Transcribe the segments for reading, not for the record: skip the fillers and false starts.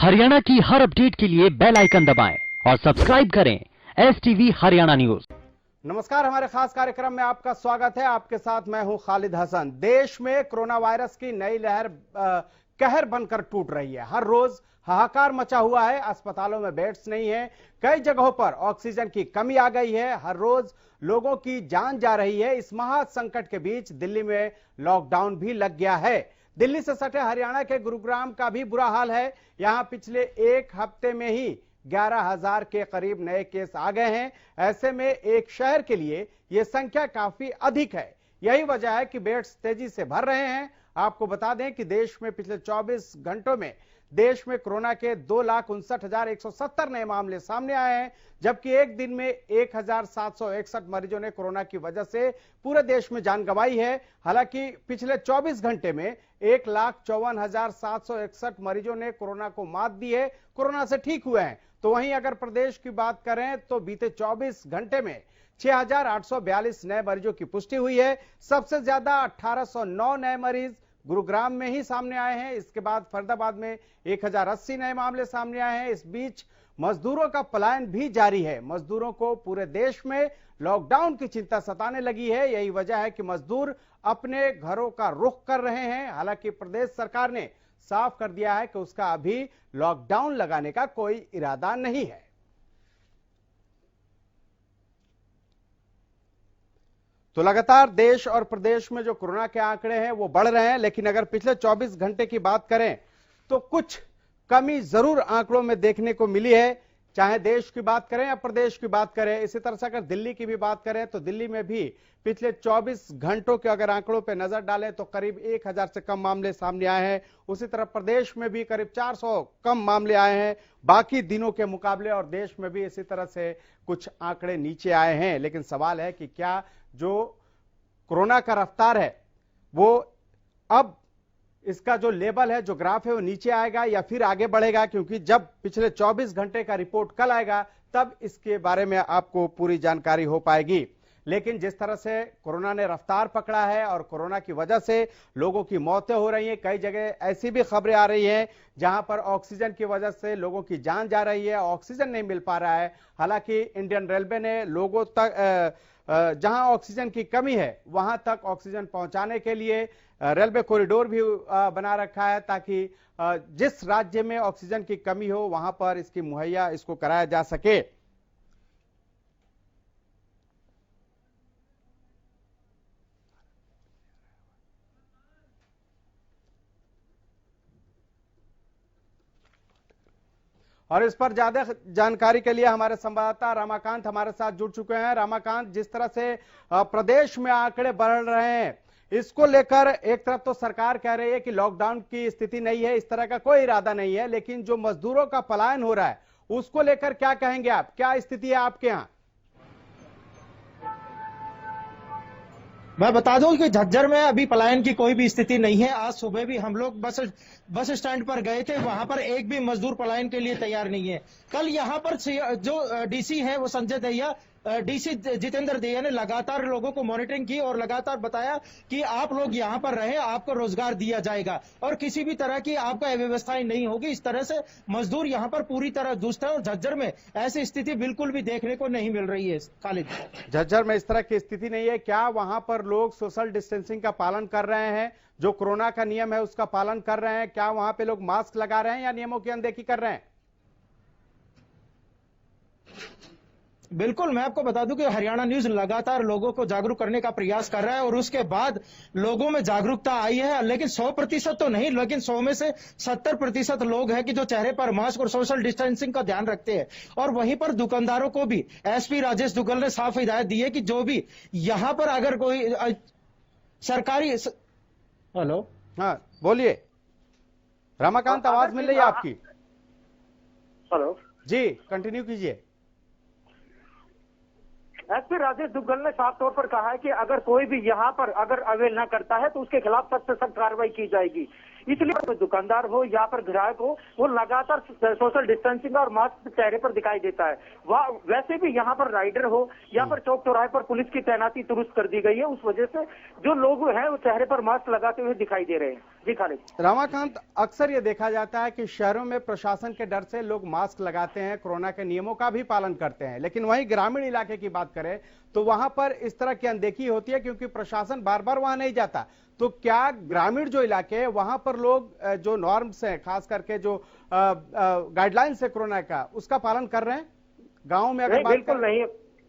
हरियाणा की हर अपडेट के लिए बेल आइकन दबाएं और सब्सक्राइब करें STV हरियाणा न्यूज। नमस्कार, हमारे खास कार्यक्रम में आपका स्वागत है। आपके साथ मैं हूं खालिद हसन। देश में कोरोना वायरस की नई लहर कहर बनकर टूट रही है। हर रोज हाहाकार मचा हुआ है। अस्पतालों में बेड्स नहीं है, कई जगहों पर ऑक्सीजन की कमी आ गई है। हर रोज लोगों की जान जा रही है। इस महा संकट के बीच दिल्ली में लॉकडाउन भी लग गया है। दिल्ली से सटे हरियाणा के गुरुग्राम का भी बुरा हाल है। यहां पिछले एक हफ्ते में ही 11,000 के करीब नए केस आ गए हैं। ऐसे में एक शहर के लिए यह संख्या काफी अधिक है। यही वजह है कि बेड्स तेजी से भर रहे हैं। आपको बता दें कि देश में पिछले 24 घंटों में देश में कोरोना के 2,59,170 नए मामले सामने आए हैं, जबकि एक दिन में 1,761 मरीजों ने कोरोना की वजह से पूरे देश में जान गंवाई है। हालांकि पिछले 24 घंटे में 1,54,761 मरीजों ने कोरोना को मात दी है, कोरोना से ठीक हुए हैं। तो वहीं अगर प्रदेश की बात करें तो बीते 24 घंटे में 6,842 नए मरीजों की पुष्टि हुई है। सबसे ज्यादा 1,809 नए मरीज गुरुग्राम में ही सामने आए हैं। इसके बाद फरीदाबाद में 1,080 नए मामले सामने आए हैं। इस बीच मजदूरों का पलायन भी जारी है। मजदूरों को पूरे देश में लॉकडाउन की चिंता सताने लगी है। यही वजह है कि मजदूर अपने घरों का रुख कर रहे हैं। हालांकि प्रदेश सरकार ने साफ कर दिया है कि उसका अभी लॉकडाउन लगाने का कोई इरादा नहीं है। तो लगातार देश और प्रदेश में जो कोरोना के आंकड़े हैं वो बढ़ रहे हैं, लेकिन अगर पिछले 24 घंटे की बात करें तो कुछ कमी जरूर आंकड़ों में देखने को मिली है। चाहे देश की बात करें या प्रदेश की बात करें। इसी तरह से अगर दिल्ली की भी बात करें तो दिल्ली में भी पिछले 24 घंटों के अगर आंकड़ों पर नजर डालें तो करीब 1,000 से कम मामले सामने आए हैं। उसी तरह प्रदेश में भी करीब 400 कम मामले आए हैं बाकी दिनों के मुकाबले, और देश में भी इसी तरह से कुछ आंकड़े नीचे आए हैं। लेकिन सवाल है कि क्या जो कोरोना का रफ्तार है वो अब इसका जो लेवल है, जो ग्राफ है, वो नीचे आएगा या फिर आगे बढ़ेगा, क्योंकि जब पिछले 24 घंटे का रिपोर्ट कल आएगा तब इसके बारे में आपको पूरी जानकारी हो पाएगी। लेकिन जिस तरह से कोरोना ने रफ्तार पकड़ा है और कोरोना की वजह से लोगों की मौतें हो रही हैं, कई जगह ऐसी भी खबरें आ रही हैं जहां पर ऑक्सीजन की वजह से लोगों की जान जा रही है, ऑक्सीजन नहीं मिल पा रहा है। हालांकि इंडियन रेलवे ने लोगों तक जहां ऑक्सीजन की कमी है वहां तक ऑक्सीजन पहुंचाने के लिए रेलवे कॉरिडोर भी बना रखा है, ताकि जिस राज्य में ऑक्सीजन की कमी हो वहां पर इसकी मुहैया इसको कराया जा सके। और इस पर ज्यादा जानकारी के लिए हमारे संवाददाता रामाकांत हमारे साथ जुड़ चुके हैं। रामाकांत, जिस तरह से प्रदेश में आंकड़े बढ़ रहे हैं, इसको लेकर एक तरफ तो सरकार कह रही है कि लॉकडाउन की स्थिति नहीं है, इस तरह का कोई इरादा नहीं है, लेकिन जो मजदूरों का पलायन हो रहा है उसको लेकर क्या कहेंगे आप? क्या स्थिति है आपके यहाँ? मैं बता दूं कि झज्जर में अभी पलायन की कोई भी स्थिति नहीं है। आज सुबह भी हम लोग बस स्टैंड पर गए थे, वहां पर एक भी मजदूर पलायन के लिए तैयार नहीं है। कल यहाँ पर जो डीसी है वो संजय दहिया, डीसी जितेंद्र दहिया ने लगातार लोगों को मॉनिटरिंग की और लगातार बताया कि आप लोग यहाँ पर रहें, आपको रोजगार दिया जाएगा और किसी भी तरह की आपका अव्यवस्थाएं नहीं होगी। इस तरह से मजदूर यहाँ पर पूरी तरह दुष्ट है और झज्जर में ऐसी स्थिति बिल्कुल भी देखने को नहीं मिल रही है। खालिद, झज्जर में इस तरह की स्थिति नहीं है। क्या वहां पर लोग सोशल डिस्टेंसिंग का पालन कर रहे हैं? जो कोरोना का नियम है उसका पालन कर रहे हैं? क्या वहां पे लोग मास्क लगा रहे हैं या नियमों की अनदेखी कर रहे हैं? बिल्कुल, मैं आपको बता दूं कि हरियाणा न्यूज लगातार लोगों को जागरूक करने का प्रयास कर रहा है और उसके बाद लोगों में जागरूकता आई है। लेकिन 100% तो नहीं, लेकिन 100 में से 70% लोग हैं कि जो चेहरे पर मास्क और सोशल डिस्टेंसिंग का ध्यान रखते हैं। और वहीं पर दुकानदारों को भी एसपी राजेश दुग्गल ने साफ हिदायत दी है कि जो भी यहां पर अगर कोई सरकारी हेलो, हाँ बोलिए रमाकांत, आवाज मिल रही है आपकी? हेलो जी, कंटिन्यू कीजिए। एसपी राजेश दुग्गल ने साफ तौर पर कहा है कि अगर कोई भी यहाँ पर अगर अवेल न करता है तो उसके खिलाफ सख्त से सख्त कार्रवाई की जाएगी। इसलिए कोई दुकानदार हो या पर ग्राहक हो, वो लगातार सोशल डिस्टेंसिंग और मास्क चेहरे पर दिखाई देता है। वैसे भी यहाँ पर राइडर हो या पर चौक चौराहे पर पुलिस की तैनाती दुरुस्त कर दी गई है, उस वजह से जो लोग हैं वो चेहरे पर मास्क लगाते हुए दिखाई दे रहे हैं। जी खालिद। रमाकांत, अक्सर ये देखा जाता है कि शहरों में प्रशासन के डर से लोग मास्क लगाते हैं, कोरोना के नियमों का भी पालन करते हैं, लेकिन वहीं ग्रामीण इलाके की बात करें तो वहां पर इस तरह की अनदेखी होती है क्योंकि प्रशासन बार बार वहां नहीं जाता। तो क्या ग्रामीण जो इलाके हैं वहां पर लोग जो नॉर्म्स हैं, खास करके जो गाइडलाइंस है कोरोना का, उसका पालन कर रहे हैं गाँव में? अगर बिल्कुल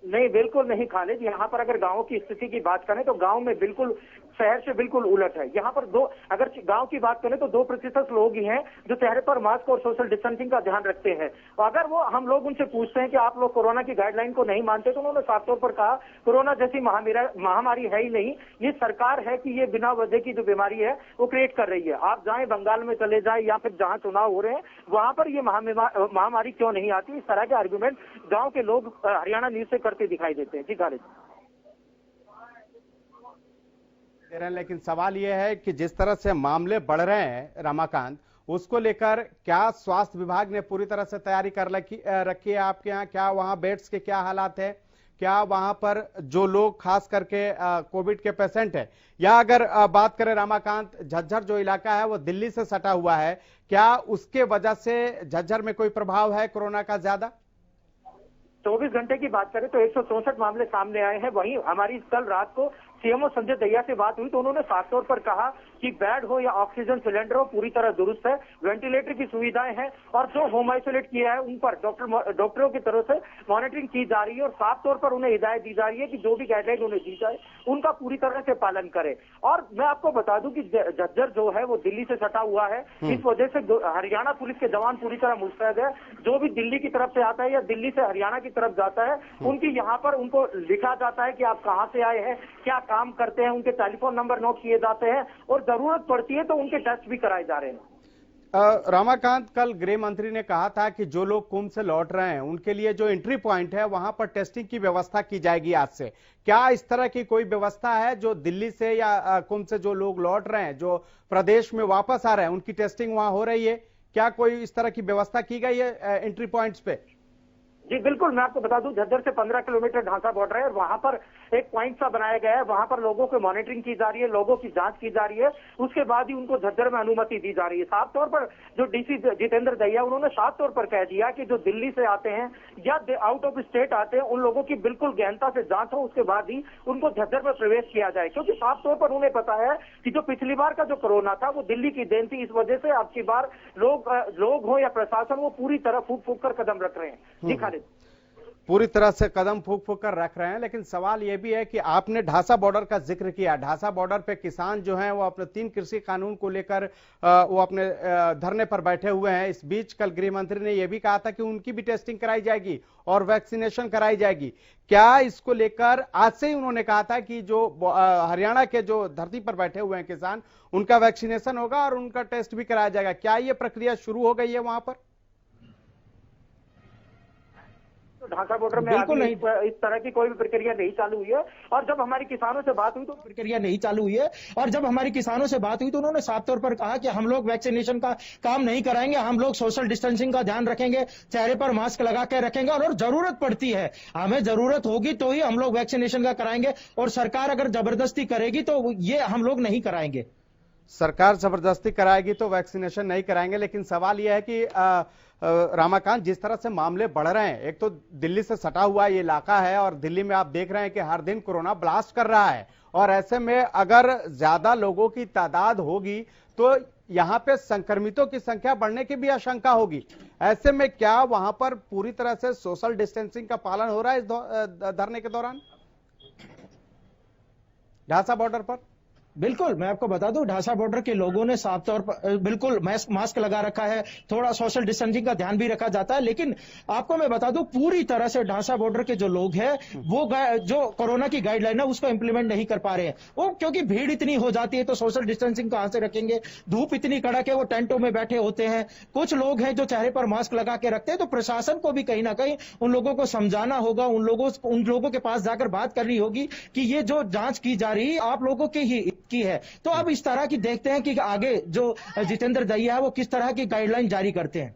नहीं, बिल्कुल नहीं खालिद। यहाँ पर अगर गांव की स्थिति की बात करें तो गांव में बिल्कुल शहर से बिल्कुल उलट है। यहाँ पर अगर गांव की बात करें तो 2% लोग ही हैं जो चेहरे पर मास्क और सोशल डिस्टेंसिंग का ध्यान रखते हैं। अगर हम लोग उनसे पूछते हैं कि आप लोग कोरोना की गाइडलाइन को नहीं मानते, तो उन्होंने साफ तौर पर कहा कोरोना जैसी महामारी है ही नहीं, ये सरकार है कि ये बिना वजह की जो बीमारी है वो क्रिएट कर रही है। आप जाएं बंगाल में चले जाएं या फिर जहां चुनाव हो रहे हैं वहां पर ये महामारी क्यों नहीं आती, इस तरह के आर्गुमेंट गाँव के लोग हरियाणा न्यूज से करते दिखाई देते हैं। जी खालिद। लेकिन सवाल यह है कि जिस तरह से मामले बढ़ रहे हैं रमाकांत, उसको लेकर क्या स्वास्थ्य विभाग ने पूरी तरह से तैयारी कर रखी है आपके यहाँ? क्या वहां बेड्स के क्या हालात है? क्या वहां पर जो लोग खास करके कोविड के पेशेंट है, या अगर बात करें रमाकांत, झज्जर जो इलाका है वो दिल्ली से सटा हुआ है, क्या उसके वजह से झज्जर में कोई प्रभाव है कोरोना का ज्यादा? 24 घंटे की बात करें तो 164 मामले सामने आए हैं। वहीं हमारी कल रात को सीएमओ संजय दहिया से बात हुई तो उन्होंने साफ तौर पर कहा कि बेड हो या ऑक्सीजन सिलेंडर हो पूरी तरह दुरुस्त है, वेंटिलेटर की सुविधाएं हैं और जो होम आइसोलेट किया है उन पर डॉक्टरों की तरफ से मॉनिटरिंग की जा रही है और साफ तौर पर उन्हें हिदायत दी जा रही है कि जो भी गाइडलाइन उन्हें दी जाए उनका पूरी तरह से पालन करें। और मैं आपको बता दूं कि झज्जर जो है वो दिल्ली से सटा हुआ है, इस वजह से हरियाणा पुलिस के जवान पूरी तरह मुस्तैद है। जो भी दिल्ली की तरफ से आता है या दिल्ली से हरियाणा की तरफ जाता है, उनकी यहाँ पर उनको लिखा जाता है कि आप कहाँ से आए हैं, क्या काम करते हैं, उनके टेलीफोन नंबर नोट किए जाते हैं और जरूरत पड़ती है तो उनके टेस्ट भी कराए जा रहे हैं। रमाकांत, कल गृह मंत्री ने कहा था कि जो लोग कुंभ से लौट रहे हैं उनके लिए जो एंट्री पॉइंट है वहां पर टेस्टिंग की व्यवस्था की जाएगी आज से। क्या इस तरह की कोई व्यवस्था है जो दिल्ली से या कुंभ से जो लोग लौट रहे हैं, जो प्रदेश में वापस आ रहे हैं, उनकी टेस्टिंग वहां हो रही है? क्या कोई इस तरह की व्यवस्था की गई है एंट्री पॉइंट्स पे? जी बिल्कुल, मैं आपको बता दूं झज्जर से 15 किलोमीटर ढांचा बॉर्डर है और वहां पर एक पॉइंट सा बनाया गया है, वहां पर लोगों की मॉनिटरिंग की जा रही है, लोगों की जांच की जा रही है, उसके बाद ही उनको झज्जर में अनुमति दी जा रही है। साफ तौर पर जो डीसी जितेंद्र दहिया उन्होंने साफ तौर पर कह दिया कि जो दिल्ली से आते हैं या आउट ऑफ स्टेट आते हैं उन लोगों की बिल्कुल गहनता से जांच हो, उसके बाद ही उनको झज्जर में प्रवेश किया जाए, क्योंकि साफ तौर पर उन्हें पता है कि जो पिछली बार का जो कोरोना था वो दिल्ली की देन थी। इस वजह से अब की बार लोग हो या प्रशासन वो पूरी तरह फूक फूक कर कदम रख रहे हैं। जी खालिद। पूरी तरह से कदम फूक फूक कर रख रहे हैं, लेकिन सवाल यह भी है कि आपने ढासा बॉर्डर का जिक्र किया। ढासा बॉर्डर पे किसान जो हैं वो अपने 3 कृषि कानून को लेकर वो अपने धरने पर बैठे हुए हैं। इस बीच कल गृह मंत्री ने यह भी कहा था कि उनकी भी टेस्टिंग कराई जाएगी और वैक्सीनेशन कराई जाएगी। क्या इसको लेकर आज से ही उन्होंने कहा था कि जो हरियाणा के जो धरती पर बैठे हुए हैं किसान, उनका वैक्सीनेशन होगा और उनका टेस्ट भी कराया जाएगा? क्या ये प्रक्रिया शुरू हो गई है वहां पर? ढाका बॉर्डर में अभी इस तरह की कोई भी प्रक्रिया नहीं चालू हुई है और जब हमारी किसानों से बात हुई तो प्रक्रिया नहीं चालू हुई है और जब हमारी किसानों से बात हुई तो उन्होंने साफ तौर पर कहा कि हम लोग वैक्सीनेशन का काम नहीं कराएंगे, हम लोग सोशल डिस्टेंसिंग का ध्यान रखेंगे, चेहरे पर मास्क लगा के रखेंगे और जरूरत पड़ती है, हमें जरूरत होगी तो ही हम लोग वैक्सीनेशन का कराएंगे और सरकार अगर जबरदस्ती करेगी तो ये हम लोग नहीं कराएंगे। सरकार जबरदस्ती कराएगी तो वैक्सीनेशन नहीं कराएंगे, लेकिन सवाल यह है कि रामाकांत, जिस तरह से मामले बढ़ रहे हैं, एक तो दिल्ली से सटा हुआ ये इलाका है और दिल्ली में आप देख रहे हैं कि हर दिन कोरोना ब्लास्ट कर रहा है और ऐसे में अगर ज्यादा लोगों की तादाद होगी तो यहां पे संक्रमितों की संख्या बढ़ने की भी आशंका होगी। ऐसे में क्या वहां पर पूरी तरह से सोशल डिस्टेंसिंग का पालन हो रहा है इस धरने के दौरान ढासा बॉर्डर पर? बिल्कुल, मैं आपको बता दूं ढासा बॉर्डर के लोगों ने साफ तौर पर बिल्कुल मास्क लगा रखा है, थोड़ा सोशल डिस्टेंसिंग का ध्यान भी रखा जाता है, लेकिन आपको मैं बता दूं पूरी तरह से ढासा बॉर्डर के जो लोग हैं वो जो कोरोना की गाइडलाइन है उसको इंप्लीमेंट नहीं कर पा रहे हैं। वो क्योंकि भीड़ इतनी हो जाती है तो सोशल डिस्टेंसिंग कहां से रखेंगे, धूप इतनी कड़क है, वो टेंटों में बैठे होते हैं, कुछ लोग हैं जो चेहरे पर मास्क लगा के रखते हैं, तो प्रशासन को भी कहीं ना कहीं उन लोगों को समझाना होगा, उन लोगों के पास जाकर बात करनी होगी कि ये जो जांच की जा रही है आप लोगों के ही की है। तो अब इस तरह की देखते हैं कि आगे जो जितेंद्र दहिया है वो किस तरह की गाइडलाइन जारी करते हैं।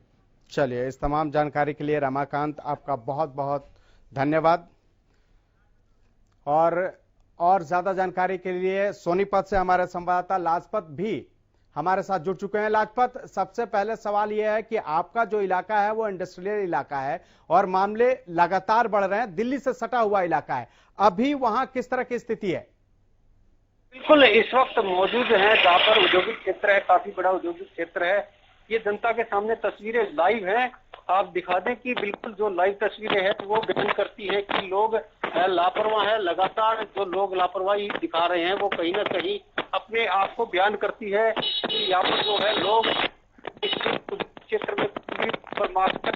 चलिए, इस तमाम जानकारी के लिए रमाकांत आपका बहुत बहुत धन्यवाद। और ज्यादा जानकारी के लिए सोनीपत से हमारे संवाददाता लाजपत भी हमारे साथ जुड़ चुके हैं। लाजपत, सबसे पहले सवाल यह है कि आपका जो इलाका है वो इंडस्ट्रियल इलाका है और मामले लगातार बढ़ रहे हैं, दिल्ली से सटा हुआ इलाका है, अभी वहां किस तरह की स्थिति है? बिल्कुल, इस वक्त मौजूद है जहाँ पर औद्योगिक क्षेत्र है, काफी बड़ा औद्योगिक क्षेत्र है। ये जनता के सामने तस्वीरें लाइव हैं, आप दिखा दें कि बिल्कुल जो लाइव तस्वीरें हैं वो बयान करती है कि लोग लापरवाह है। लगातार जो लोग लापरवाही दिखा रहे हैं वो कहीं ना कहीं अपने आप को बयान करती है कि यहाँ पर जो है लोग इस क्षेत्र में पर मास्क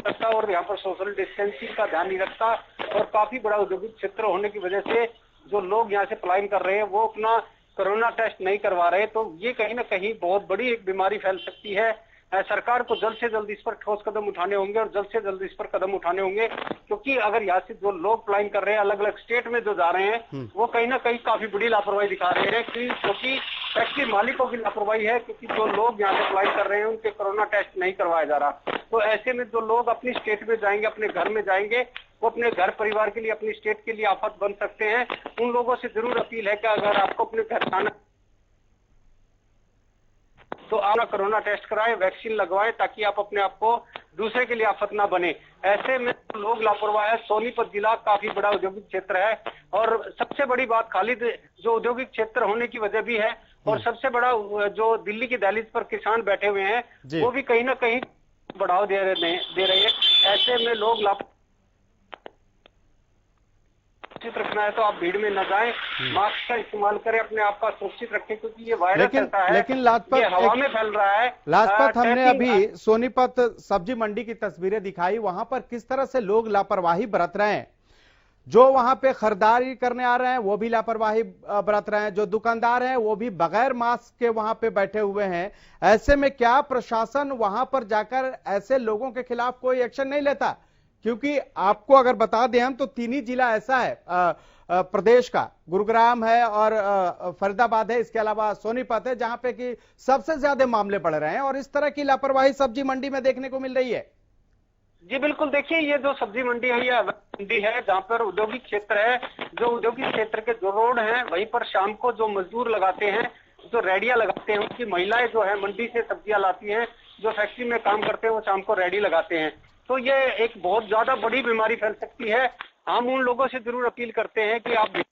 रखता और यहाँ पर सोशल डिस्टेंसिंग का ध्यान नहीं रखता, और काफी बड़ा औद्योगिक क्षेत्र होने की वजह से जो लोग यहाँ से पलायन कर रहे हैं वो अपना कोरोना टेस्ट नहीं करवा रहे। तो ये कहीं ना कहीं बहुत बड़ी एक बीमारी फैल सकती है। सरकार को जल्द से जल्द इस पर ठोस कदम उठाने होंगे और जल्द से जल्द इस पर कदम उठाने होंगे, क्योंकि अगर यहाँ से जो लोग पलायन कर रहे हैं अलग अलग स्टेट में जो जा रहे हैं वो कहीं ना कहीं काफी बड़ी लापरवाही दिखा रहे हैं, क्योंकि फैक्ट्री मालिकों की लापरवाही है, क्योंकि जो लोग यहाँ से पलायन कर रहे हैं उनके कोरोना टेस्ट नहीं करवाया जा रहा। तो ऐसे में जो लोग अपनी स्टेट में जाएंगे, अपने घर में जाएंगे, वो अपने घर परिवार के लिए, अपनी स्टेट के लिए आफत बन सकते हैं। उन लोगों से जरूर अपील है कि अगर आपको अपने घर जाना तो आप कोरोना टेस्ट कराएं, वैक्सीन लगवाएं, ताकि आप अपने आप को दूसरे के लिए आफत ना बने। ऐसे में लोग लापरवाह है। सोनीपत जिला काफी बड़ा औद्योगिक क्षेत्र है और सबसे बड़ी बात खालिद जो औद्योगिक क्षेत्र होने की वजह भी है, और सबसे बड़ा जो दिल्ली की दहलीज पर किसान बैठे हुए हैं वो भी कहीं ना कहीं बढ़ावा दे रहे हैं। ऐसे में लोग सुरक्षित रखना है तो आप भीड़ में न जाएं, मास्क का इस्तेमाल करें, अपने आप का सुरक्षित रखें, क्योंकि ये वायरस ऐसा है लेकिन लाजपत ये हवा में फैल रहा है। लाजपत, हमने अभी सोनीपत सब्जी मंडी की तस्वीरें दिखाई, वहां पर किस तरह से लोग लापरवाही बरत रहे हैं। जो वहां पे खरीदारी करने आ रहे हैं वो भी लापरवाही बरत रहे हैं, जो दुकानदार हैं वो भी बगैर मास्क के वहां पे बैठे हुए हैं। ऐसे में क्या प्रशासन वहां पर जाकर ऐसे लोगों के खिलाफ कोई एक्शन नहीं लेता? क्योंकि आपको अगर बता दें हम तो 3 ही जिला ऐसा है प्रदेश का, गुरुग्राम है और फरीदाबाद है, इसके अलावा सोनीपत है, जहां पे कि सबसे ज्यादा मामले बढ़ रहे हैं और इस तरह की लापरवाही सब्जी मंडी में देखने को मिल रही है। जी बिल्कुल, देखिए ये जो सब्जी मंडी है ये मंडी है जहाँ पर औद्योगिक क्षेत्र है। जो औद्योगिक क्षेत्र के जो रोड हैं वहीं पर शाम को जो मजदूर लगाते हैं, जो रेडिया लगाते हैं, उनकी महिलाएं जो है मंडी से सब्जियां लाती हैं, जो फैक्ट्री में काम करते हैं वो शाम को रेडी लगाते हैं। तो ये एक बहुत ज्यादा बड़ी बीमारी फैल सकती है। हम उन लोगों से जरूर अपील करते हैं कि आप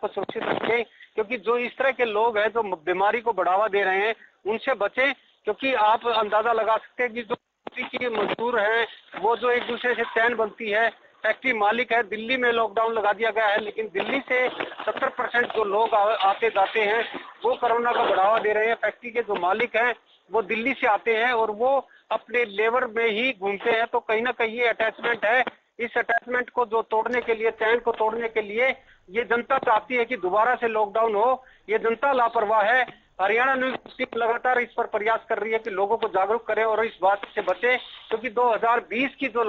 को सुरक्षित रखें, क्योंकि जो इस तरह के लोग हैं जो बीमारी को बढ़ावा दे रहे हैं उनसे बचें, क्योंकि आप अंदाजा लगा सकते हैं कि जो की मजदूर हैं वो जो एक दूसरे से चैन बनती है। फैक्ट्री मालिक है, दिल्ली में लॉकडाउन लगा दिया गया है, लेकिन दिल्ली से 70% जो लोग आते जाते हैं वो कोरोना का बढ़ावा दे रहे हैं। फैक्ट्री के जो मालिक हैं वो दिल्ली से आते हैं और वो अपने लेबर में ही घूमते हैं। तो कहीं ना कहीं ये अटैचमेंट है। इस अटैचमेंट को जो तोड़ने के लिए, चैन को तोड़ने के लिए ये जनता चाहती है कि दोबारा से लॉकडाउन हो। ये जनता लापरवाह है। हरियाणा न्यूज टीम लगातार इस पर प्रयास कर रही है कि लोगों को जागरूक करें और इस बात से बचे, क्योंकि 2020 की जो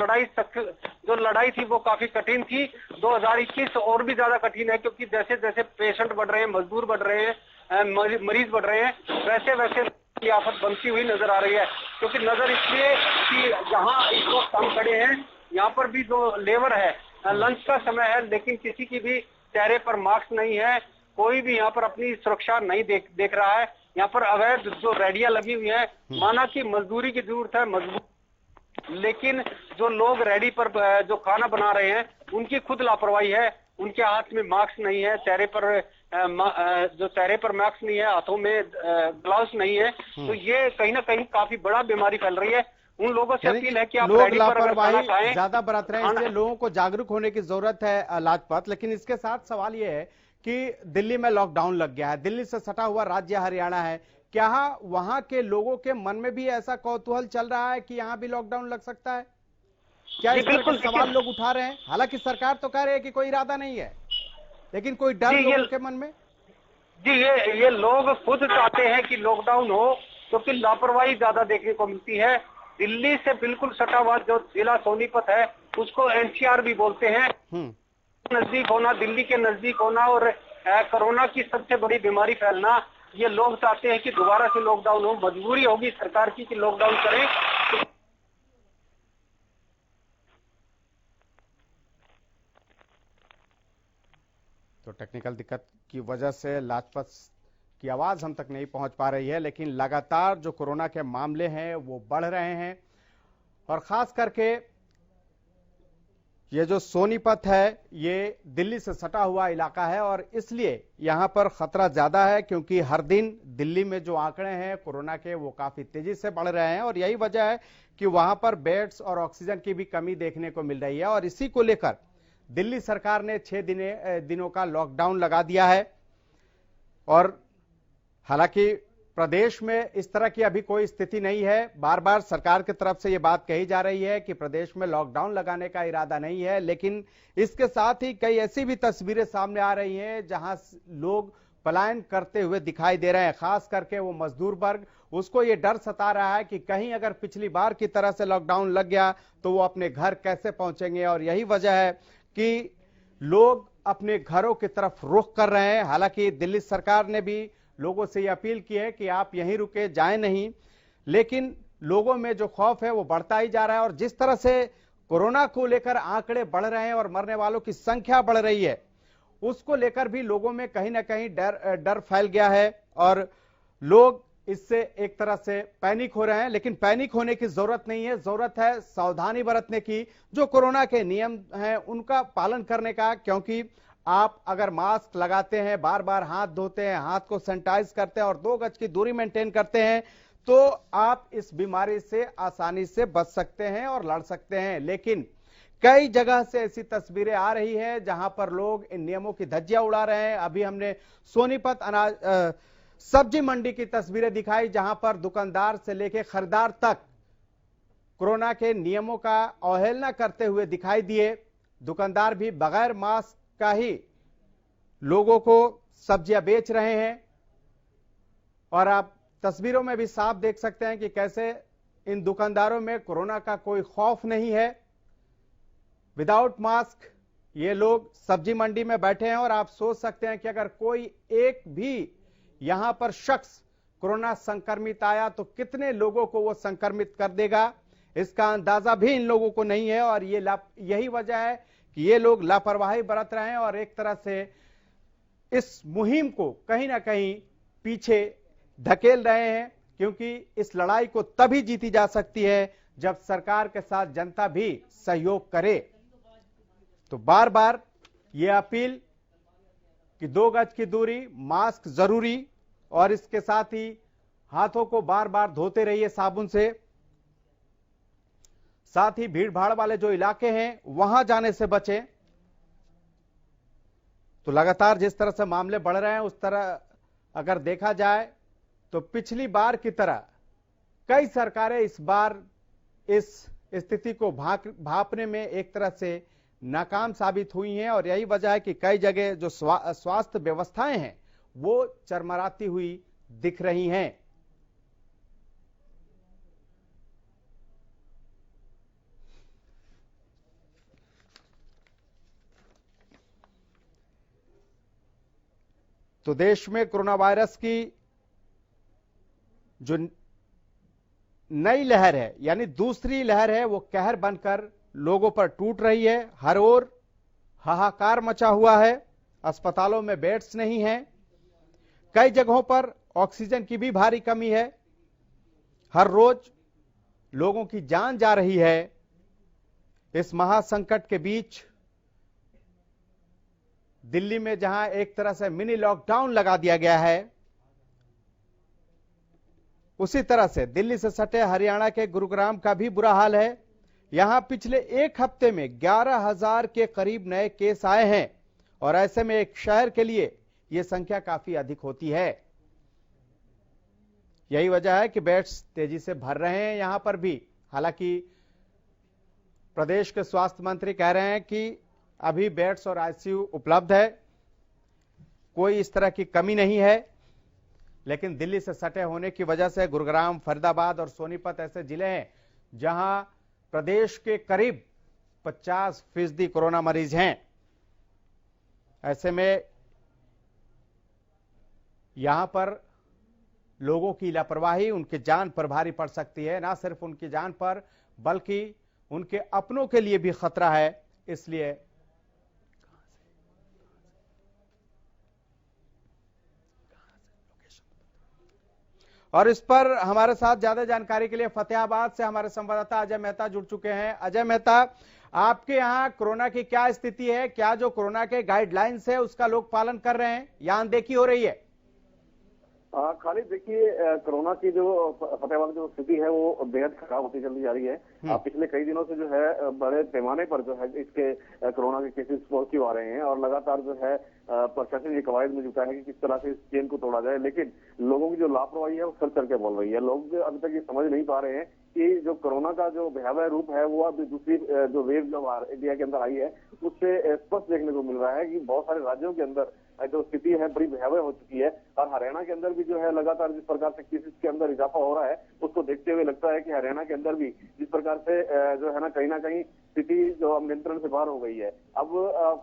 लड़ाई थी वो काफी कठिन थी। 2021 और भी ज्यादा कठिन है, क्योंकि जैसे जैसे पेशेंट बढ़ रहे हैं, मजदूर बढ़ रहे हैं, मरीज बढ़ रहे हैं, वैसे वैसे की आफत बनती हुई नजर आ रही है। क्योंकि नजर इसलिए कि जहाँ इस वक्त हम खड़े हैं यहाँ पर भी जो लेबर है, लंच का समय है, लेकिन किसी की भी चेहरे पर मास्क नहीं है। कोई भी यहाँ पर अपनी सुरक्षा नहीं देख रहा है। यहाँ पर अवैध जो रेडिया लगी हुई है, माना कि मजदूरी की जरूरत है, लेकिन जो लोग रेडी पर जो खाना बना रहे हैं उनकी खुद लापरवाही है। उनके हाथ में मास्क नहीं है, चेहरे पर मास्क नहीं है, हाथों में ग्लव्स नहीं है। तो ये कहीं ना कहीं काफी बड़ा बीमारी फैल रही है। उन लोगों से अपील है कि आप लोग लापरवाही ज्यादा बरत रहे हैं, इसलिए लोगों को जागरूक होने की जरूरत है लाजपत। लेकिन इसके साथ सवाल ये है कि दिल्ली में लॉकडाउन लग गया है, दिल्ली से सटा हुआ राज्य हरियाणा है, क्या वहां के लोगों के मन में भी ऐसा कौतूहल चल रहा है कि यहाँ भी लॉकडाउन लग सकता है? क्या इस तरह के सवाल लोग उठा रहे हैं? हालांकि सरकार तो कह रही है कि कोई इरादा नहीं है, लेकिन कोई डर लोगों के मन में? जी ये लोग खुद चाहते हैं कि लॉकडाउन हो, क्योंकि लापरवाही ज्यादा देखने को मिलती है। दिल्ली से बिल्कुल सटा हुआ जो जिला सोनीपत है उसको एनसीआर भी बोलते हैं। नजदीक होना, दिल्ली के नजदीक होना और कोरोना की सबसे बड़ी बीमारी फैलना, ये लोग चाहते हैं कि दोबारा से लॉकडाउन हो, मजबूरी होगी सरकार की कि लॉकडाउन करें। तो टेक्निकल दिक्कत की वजह से लाजपत की आवाज हम तक नहीं पहुंच पा रही है, लेकिन लगातार जो कोरोना के मामले हैं वो बढ़ रहे हैं और खास करके ये जो सोनीपत है ये दिल्ली से सटा हुआ इलाका है और इसलिए यहां पर खतरा ज्यादा है, क्योंकि हर दिन दिल्ली में जो आंकड़े हैं कोरोना के वो काफी तेजी से बढ़ रहे हैं और यही वजह है कि वहां पर बेड्स और ऑक्सीजन की भी कमी देखने को मिल रही है। और इसी को लेकर दिल्ली सरकार ने 6 दिनों का लॉकडाउन लगा दिया है। और हालांकि प्रदेश में इस तरह की अभी कोई स्थिति नहीं है, बार बार सरकार की तरफ से यह बात कही जा रही है कि प्रदेश में लॉकडाउन लगाने का इरादा नहीं है, लेकिन इसके साथ ही कई ऐसी भी तस्वीरें सामने आ रही हैं जहां लोग पलायन करते हुए दिखाई दे रहे हैं। खास करके वो मजदूर वर्ग, उसको ये डर सता रहा है कि कहीं अगर पिछली बार की तरह से लॉकडाउन लग गया तो वो अपने घर कैसे पहुंचेंगे। और यही वजह है कि लोग अपने घरों की तरफ रुख कर रहे हैं। हालांकि दिल्ली सरकार ने भी लोगों से यह अपील की है कि आप यहीं रुके, जाएं नहीं, लेकिन लोगों में जो खौफ है वो बढ़ता ही जा रहा है। और जिस तरह से कोरोना को लेकर आंकड़े बढ़ रहे हैं और मरने वालों की संख्या बढ़ रही है, उसको लेकर भी लोगों में कहीं ना कहीं डर फैल गया है और लोग इससे एक तरह से पैनिक हो रहे हैं। लेकिन पैनिक होने की जरूरत नहीं है, जरूरत है सावधानी बरतने की। जो कोरोना के नियम हैं उनका पालन करने का, क्योंकि आप अगर मास्क लगाते हैं, बार बार हाथ धोते हैं, हाथ को सैनिटाइज करते हैं और 2 गज की दूरी मेंटेन करते हैं, तो आप इस बीमारी से आसानी से बच सकते हैं और लड़ सकते हैं। लेकिन कई जगह से ऐसी तस्वीरें आ रही हैं जहां पर लोग इन नियमों की धज्जियां उड़ा रहे हैं। अभी हमने सोनीपत सब्जी मंडी की तस्वीरें दिखाई, जहां पर दुकानदार से लेकर खरीदार तक कोरोना के नियमों का अवहेलना करते हुए दिखाई दिए। दुकानदार भी बगैर मास्क का ही लोगों को सब्जियां बेच रहे हैं और आप तस्वीरों में भी साफ देख सकते हैं कि कैसे इन दुकानदारों में कोरोना का कोई खौफ नहीं है। विदाउट मास्क ये लोग सब्जी मंडी में बैठे हैं और आप सोच सकते हैं कि अगर कोई एक भी यहां पर शख्स कोरोना संक्रमित आया तो कितने लोगों को वो संक्रमित कर देगा, इसका अंदाजा भी इन लोगों को नहीं है। और यही वजह है कि ये लोग लापरवाही बरत रहे हैं और एक तरह से इस मुहिम को कहीं ना कहीं पीछे धकेल रहे हैं, क्योंकि इस लड़ाई को तभी जीती जा सकती है जब सरकार के साथ जनता भी सहयोग करे। तो बार बार ये अपील कि 2 गज की दूरी, मास्क जरूरी और इसके साथ ही हाथों को बार बार धोते रहिए साबुन से। साथ ही भीड़ भाड़ वाले जो इलाके हैं वहां जाने से बचें। तो लगातार जिस तरह से मामले बढ़ रहे हैं उस तरह अगर देखा जाए तो पिछली बार की तरह कई सरकारें इस बार इस स्थिति को भांपने में एक तरह से नाकाम साबित हुई हैं और यही वजह है कि कई जगह जो स्वास्थ्य व्यवस्थाएं हैं वो चरमराती हुई दिख रही हैं। तो देश में कोरोना वायरस की जो नई लहर है, यानी दूसरी लहर है, वो कहर बनकर लोगों पर टूट रही है। हर ओर हाहाकार मचा हुआ है, अस्पतालों में बेड्स नहीं हैं, कई जगहों पर ऑक्सीजन की भी भारी कमी है, हर रोज लोगों की जान जा रही है। इस महासंकट के बीच दिल्ली में जहां एक तरह से मिनी लॉकडाउन लगा दिया गया है, उसी तरह से दिल्ली से सटे हरियाणा के गुरुग्राम का भी बुरा हाल है। यहां पिछले 1 हफ्ते में 11,000 के करीब नए केस आए हैं और ऐसे में एक शहर के लिए यह संख्या काफी अधिक होती है। यही वजह है कि बेड्स तेजी से भर रहे हैं यहां पर भी। हालांकि प्रदेश के स्वास्थ्य मंत्री कह रहे हैं कि अभी बेड्स और आईसीयू उपलब्ध है, कोई इस तरह की कमी नहीं है। लेकिन दिल्ली से सटे होने की वजह से गुरुग्राम, फरीदाबाद और सोनीपत ऐसे जिले हैं जहां प्रदेश के करीब 50% कोरोना मरीज हैं। ऐसे में यहां पर लोगों की लापरवाही उनकी जान पर भारी पड़ सकती है। ना सिर्फ उनकी जान पर बल्कि उनके अपनों के लिए भी खतरा है। इसलिए और इस पर हमारे साथ ज्यादा जानकारी के लिए फतेहाबाद से हमारे संवाददाता अजय मेहता जुड़ चुके हैं। अजय मेहता, आपके यहाँ कोरोना की क्या स्थिति है? क्या जो कोरोना के गाइडलाइंस है उसका लोग पालन कर रहे हैं या अनदेखी हो रही है? खालिद, देखिए, कोरोना की जो फतेहाबाद की जो स्थिति है वो बेहद खराब होती चली जा रही है। पिछले कई दिनों से जो है बड़े पैमाने पर जो है इसके कोरोना के केसेस पॉजिटिव आ रहे हैं और लगातार जो है प्रशासन ये कवायद में जुटा है कि किस तरह से इस चेन को तोड़ा जाए, लेकिन लोगों की जो लापरवाही है वो सर चढ़ के बोल रही है। लोग अभी तक ये समझ नहीं पा रहे हैं कि जो कोरोना का जो भयावह रूप है वो अब दूसरी जो वेव जो इंडिया के अंदर आई है उससे स्पष्ट देखने को मिल रहा है कि बहुत सारे राज्यों के अंदर जो स्थिति है बड़ी भयावह हो चुकी है। और हरियाणा के अंदर भी जो है लगातार जिस प्रकार से केसेस के अंदर इजाफा हो रहा है उसको देखते हुए लगता है कि हरियाणा के अंदर भी जिस प्रकार से जो है ना कहीं स्थिति जो अब नियंत्रण से बाहर हो गई है। अब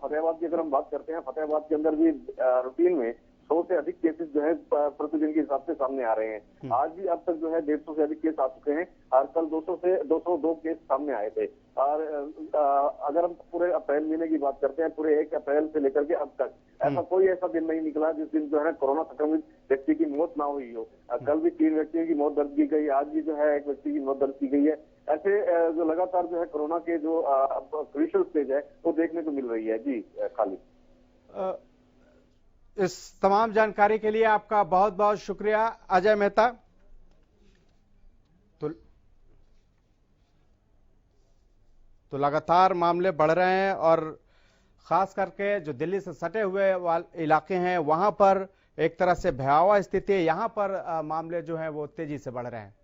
फतेहाबाद की अगर हम बात करते हैं, फतेहाबाद के अंदर भी रूटीन में 100 से अधिक केसेस जो है प्रतिदिन के हिसाब से सामने आ रहे हैं। आज भी अब तक जो है 150 से अधिक केस आ चुके हैं और कल 202 केस सामने आए थे। और अगर हम पूरे अप्रैल महीने की बात करते हैं, पूरे 1 अप्रैल से लेकर के अब तक ऐसा दिन नहीं निकला जिस दिन जो है कोरोना संक्रमित व्यक्ति की मौत ना हुई हो। कल भी 3 व्यक्तियों की मौत दर्ज की गई, आज भी जो है 1 व्यक्ति की मौत दर्ज की गई है। ऐसे जो लगातार जो है कोरोना के जो क्रूशियल स्टेज है वो देखने को मिल रही है। जी खालिद, इस तमाम जानकारी के लिए आपका बहुत बहुत शुक्रिया अजय मेहता। तो लगातार मामले बढ़ रहे हैं और खास करके जो दिल्ली से सटे हुए इलाके हैं वहां पर एक तरह से भयावह स्थिति है। यहां पर मामले जो हैं वो तेजी से बढ़ रहे हैं।